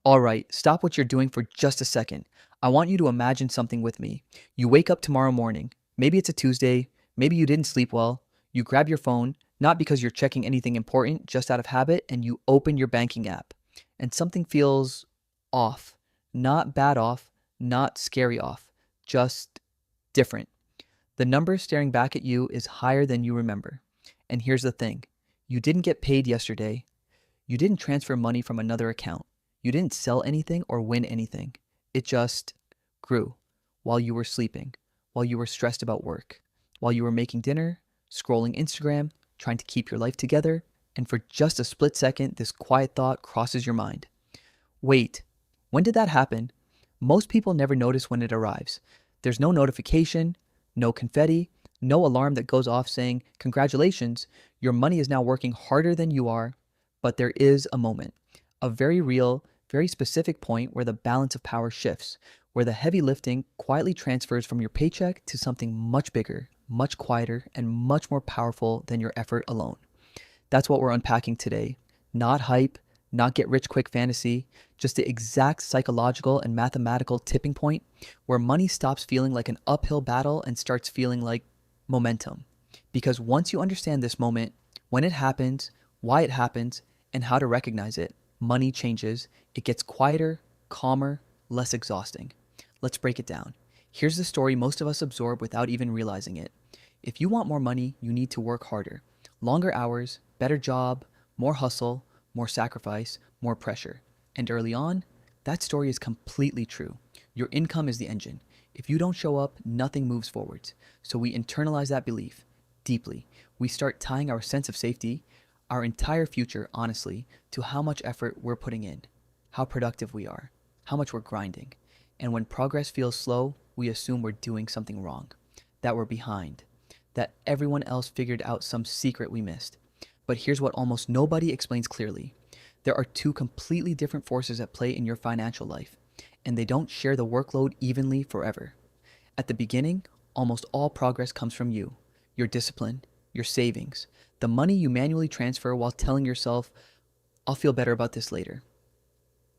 All right, stop what you're doing for just a second. I want you to imagine something with me. You wake up tomorrow morning. Maybe it's a Tuesday. Maybe you didn't sleep well. You grab your phone, not because you're checking anything important, just out of habit, and you open your banking app. And something feels off. Not bad off, not scary off, just different. The number staring back at you is higher than you remember. And here's the thing, you didn't get paid yesterday. You didn't transfer money from another account. You didn't sell anything or win anything. It just grew while you were sleeping, while you were stressed about work, while you were making dinner, scrolling Instagram, trying to keep your life together, and for just a split second, this quiet thought crosses your mind. Wait, when did that happen? Most people never notice when it arrives. There's no notification, no confetti, no alarm that goes off saying, "Congratulations, your money is now working harder than you are." But there is a moment, a very real, very specific point where the balance of power shifts, where the heavy lifting quietly transfers from your paycheck to something much bigger, much quieter, and much more powerful than your effort alone. That's what we're unpacking today. Not hype, not get rich quick fantasy, just the exact psychological and mathematical tipping point where money stops feeling like an uphill battle and starts feeling like momentum. Because once you understand this moment, when it happens, why it happens, and how to recognize it, money changes. It gets quieter, calmer, less exhausting. Let's break it down. Here's the story most of us absorb without even realizing it. If you want more money, you need to work harder. Longer hours, better job, more hustle, more sacrifice, more pressure. And early on, that story is completely true. Your income is the engine. If you don't show up, nothing moves forwards. So we internalize that belief deeply. We start tying our sense of safety, our entire future, honestly, to how much effort we're putting in, how productive we are, how much we're grinding. And when progress feels slow, we assume we're doing something wrong, that we're behind, that everyone else figured out some secret we missed. But here's what almost nobody explains clearly. There are two completely different forces at play in your financial life, and they don't share the workload evenly forever. At the beginning, almost all progress comes from you, your discipline, your savings, the money you manually transfer while telling yourself, "I'll feel better about this later."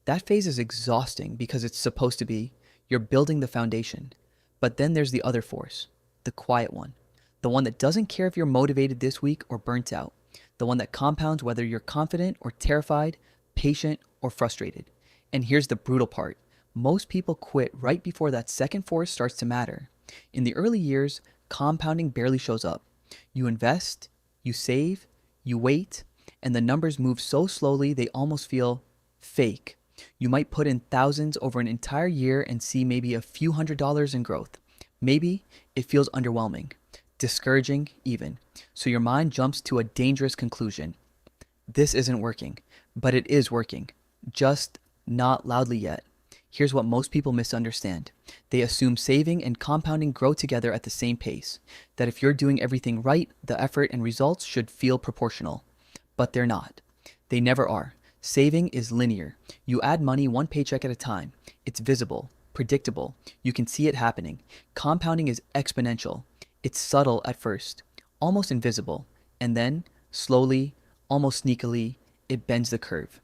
That phase is exhausting because it's supposed to be. You're building the foundation. But then there's the other force, the quiet one, the one that doesn't care if you're motivated this week or burnt out, the one that compounds whether you're confident or terrified, patient or frustrated. And here's the brutal part. Most people quit right before that second force starts to matter. In the early years, compounding barely shows up. You invest, you save, you wait, and the numbers move so slowly they almost feel fake. You might put in thousands over an entire year and see maybe a few $100s in growth. Maybe it feels underwhelming, discouraging even. So your mind jumps to a dangerous conclusion. This isn't working, but it is working. Just not loudly yet. Here's what most people misunderstand. They assume saving and compounding grow together at the same pace, that if you're doing everything right, the effort and results should feel proportional. But they're not. They never are. Saving is linear. You add money one paycheck at a time. It's visible, predictable. You can see it happening. Compounding is exponential. It's subtle at first, almost invisible, and then, slowly, almost sneakily, it bends the curve.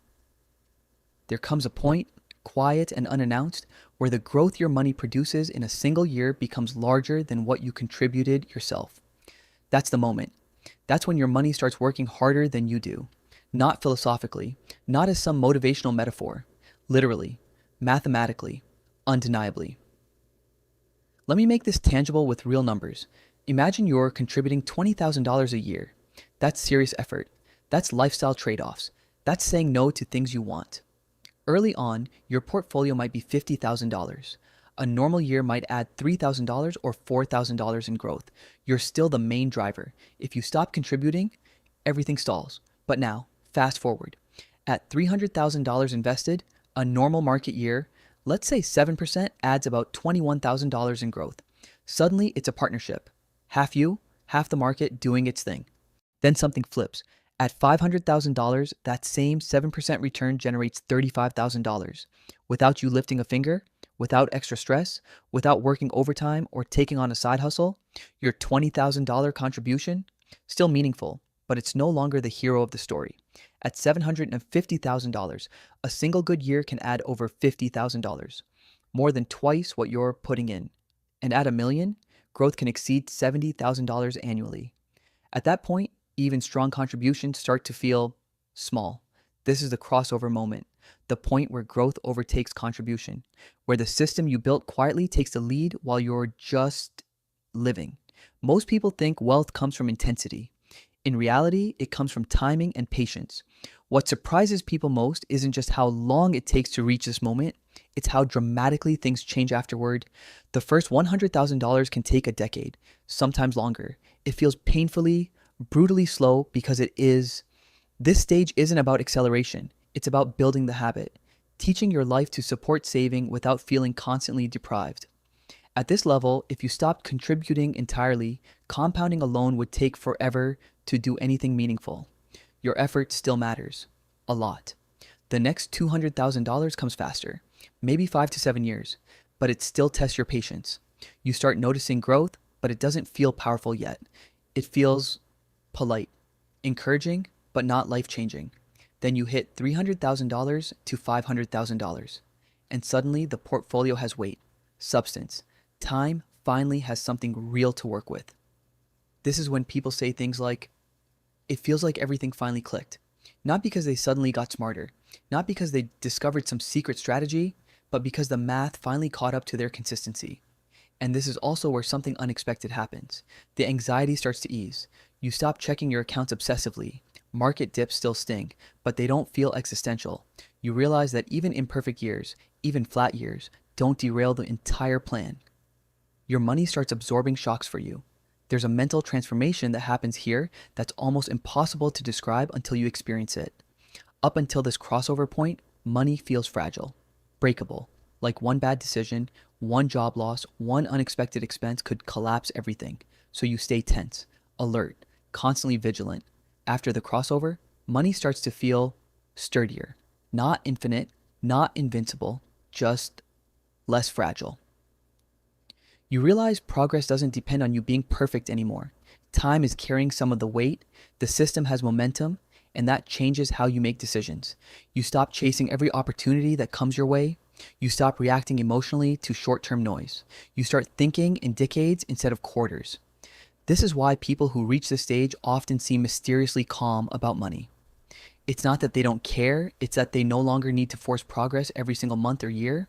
There comes a point, quiet and unannounced, where the growth your money produces in a single year becomes larger than what you contributed yourself. That's the moment. That's when your money starts working harder than you do. Not philosophically, not as some motivational metaphor. Literally, mathematically, undeniably. Let me make this tangible with real numbers. Imagine you're contributing $20,000 a year. That's serious effort. That's lifestyle trade-offs. That's saying no to things you want. Early on, your portfolio might be $50,000. A normal year might add $3,000 or $4,000 in growth. You're still the main driver. If you stop contributing, everything stalls. But now, fast forward. At $300,000 invested, a normal market year, let's say 7% adds about $21,000 in growth. Suddenly, it's a partnership. Half you, half the market doing its thing. Then something flips. At $500,000, that same 7% return generates $35,000. Without you lifting a finger, without extra stress, without working overtime or taking on a side hustle, your $20,000 contribution, still meaningful, but it's no longer the hero of the story. At $750,000, a single good year can add over $50,000, more than twice what you're putting in. And at a million, growth can exceed $70,000 annually. At that point, even strong contributions start to feel small. This is the crossover moment, the point where growth overtakes contribution, where the system you built quietly takes the lead while you're just living. Most people think wealth comes from intensity. In reality, it comes from timing and patience. What surprises people most isn't just how long it takes to reach this moment, it's how dramatically things change afterward. The first $100,000 can take a decade, sometimes longer. It feels painfully, brutally slow because it is. This stage isn't about acceleration, it's about building the habit, teaching your life to support saving without feeling constantly deprived. At this level, if you stopped contributing entirely, compounding alone would take forever to do anything meaningful. Your effort still matters. A lot. The next $200,000 comes faster, maybe 5 to 7 years, but it still tests your patience. You start noticing growth, but it doesn't feel powerful yet. It feels polite, encouraging, but not life-changing. Then you hit $300,000 to $500,000, and suddenly the portfolio has weight, substance. Time finally has something real to work with. This is when people say things like, it feels like everything finally clicked. Not because they suddenly got smarter, not because they discovered some secret strategy, but because the math finally caught up to their consistency. And this is also where something unexpected happens. The anxiety starts to ease. You stop checking your accounts obsessively. Market dips still sting, but they don't feel existential. You realize that even imperfect years, even flat years, don't derail the entire plan. Your money starts absorbing shocks for you. There's a mental transformation that happens here that's almost impossible to describe until you experience it. Up until this crossover point, money feels fragile, breakable. Like one bad decision, one job loss, one unexpected expense could collapse everything. So you stay tense, alert, constantly vigilant. After the crossover, money starts to feel sturdier. Not infinite, not invincible, just less fragile. You realize progress doesn't depend on you being perfect anymore. Time is carrying some of the weight, the system has momentum, and that changes how you make decisions. You stop chasing every opportunity that comes your way. You stop reacting emotionally to short-term noise. You start thinking in decades instead of quarters. This is why people who reach this stage often seem mysteriously calm about money. It's not that they don't care, it's that they no longer need to force progress every single month or year.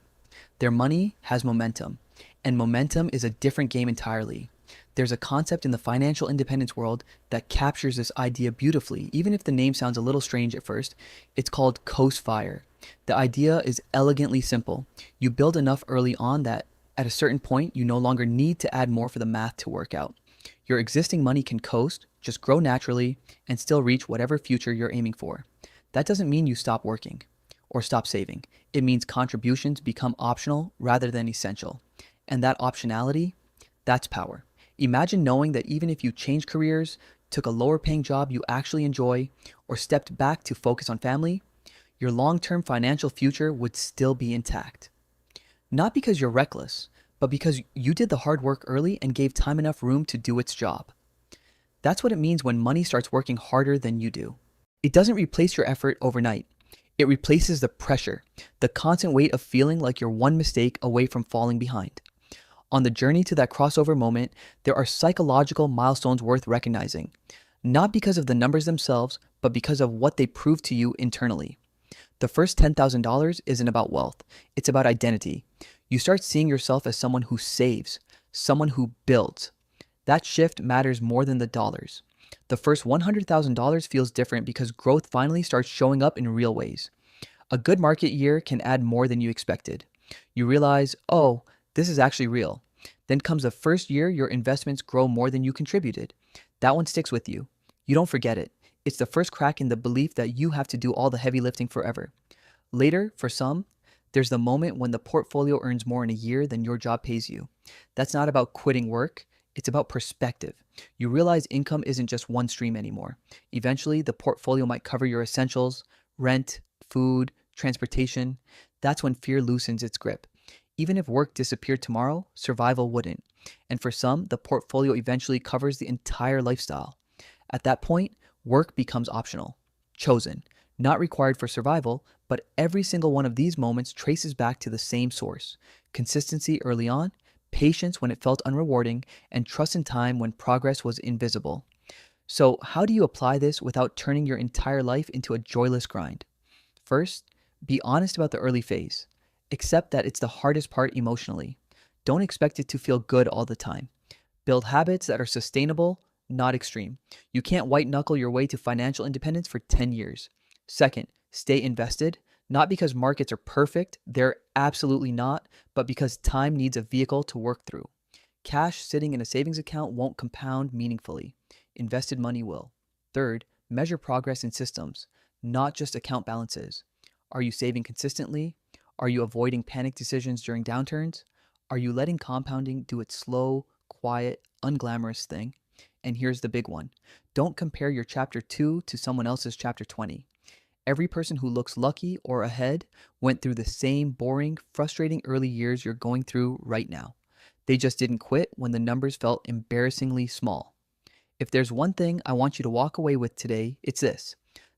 Their money has momentum, and momentum is a different game entirely. There's a concept in the financial independence world that captures this idea beautifully, even if the name sounds a little strange at first. It's called coast fire. The idea is elegantly simple. You build enough early on that at a certain point, you no longer need to add more for the math to work out. Your existing money can coast, just grow naturally, and still reach whatever future you're aiming for. That doesn't mean you stop working or stop saving. It means contributions become optional rather than essential. And that optionality, that's power. Imagine knowing that even if you changed careers, took a lower paying job you actually enjoy, or stepped back to focus on family, your long-term financial future would still be intact. Not because you're reckless, but because you did the hard work early and gave time enough room to do its job. That's what it means when money starts working harder than you do. It doesn't replace your effort overnight. It replaces the pressure, the constant weight of feeling like you're one mistake away from falling behind. On the journey to that crossover moment, there are psychological milestones worth recognizing, not because of the numbers themselves, but because of what they prove to you internally. The first $10,000 isn't about wealth, it's about identity. You start seeing yourself as someone who saves, someone who builds. That shift matters more than the dollars. The first $100,000 feels different because growth finally starts showing up in real ways. A good market year can add more than you expected. You realize, oh, this is actually real. Then comes the first year your investments grow more than you contributed. That one sticks with you. You don't forget it. It's the first crack in the belief that you have to do all the heavy lifting forever. Later, for some, there's the moment when the portfolio earns more in a year than your job pays you. That's not about quitting work. It's about perspective. You realize income isn't just one stream anymore. Eventually, the portfolio might cover your essentials, rent, food, transportation. That's when fear loosens its grip. Even if work disappeared tomorrow, survival wouldn't. And for some, the portfolio eventually covers the entire lifestyle. At that point, work becomes optional. chosen, not required for survival, but every single one of these moments traces back to the same source: consistency early on, patience when it felt unrewarding, and trust in time when progress was invisible. So, how do you apply this without turning your entire life into a joyless grind? First, be honest about the early phase. Accept that it's the hardest part emotionally. Don't expect it to feel good all the time. Build habits that are sustainable, not extreme. You can't white knuckle your way to financial independence for 10 years. Second, stay invested, not because markets are perfect, they're absolutely not, but because time needs a vehicle to work through. Cash sitting in a savings account won't compound meaningfully. Invested money will. Third, measure progress in systems, not just account balances. Are you saving consistently? Are you avoiding panic decisions during downturns? Are you letting compounding do its slow, quiet, unglamorous thing? And here's the big one: don't compare your chapter 2 to someone else's chapter 20. Every person who looks lucky or ahead went through the same boring, frustrating early years you're going through right now. They just didn't quit when the numbers felt embarrassingly small. If there's one thing I want you to walk away with today, it's this: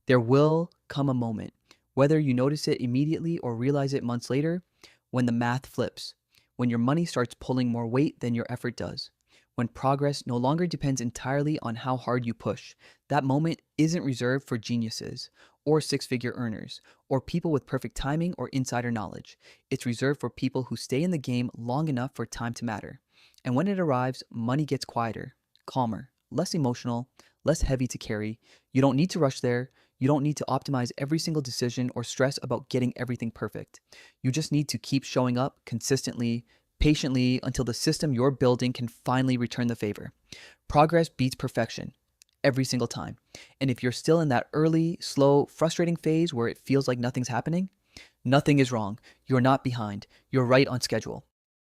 there will come a moment, whether you notice it immediately or realize it months later, when the math flips, when your money starts pulling more weight than your effort does, when progress no longer depends entirely on how hard you push. That moment isn't reserved for geniuses, or six-figure earners, or people with perfect timing or insider knowledge. It's reserved for people who stay in the game long enough for time to matter. And when it arrives, money gets quieter, calmer, less emotional, less heavy to carry. You don't need to rush there. You don't need to optimize every single decision or stress about getting everything perfect. You just need to keep showing up consistently, patiently, until the system you're building can finally return the favor. Progress beats perfection every single time. And if you're still in that early, slow, frustrating phase where it feels like nothing's happening, nothing is wrong. You're not behind. You're right on schedule.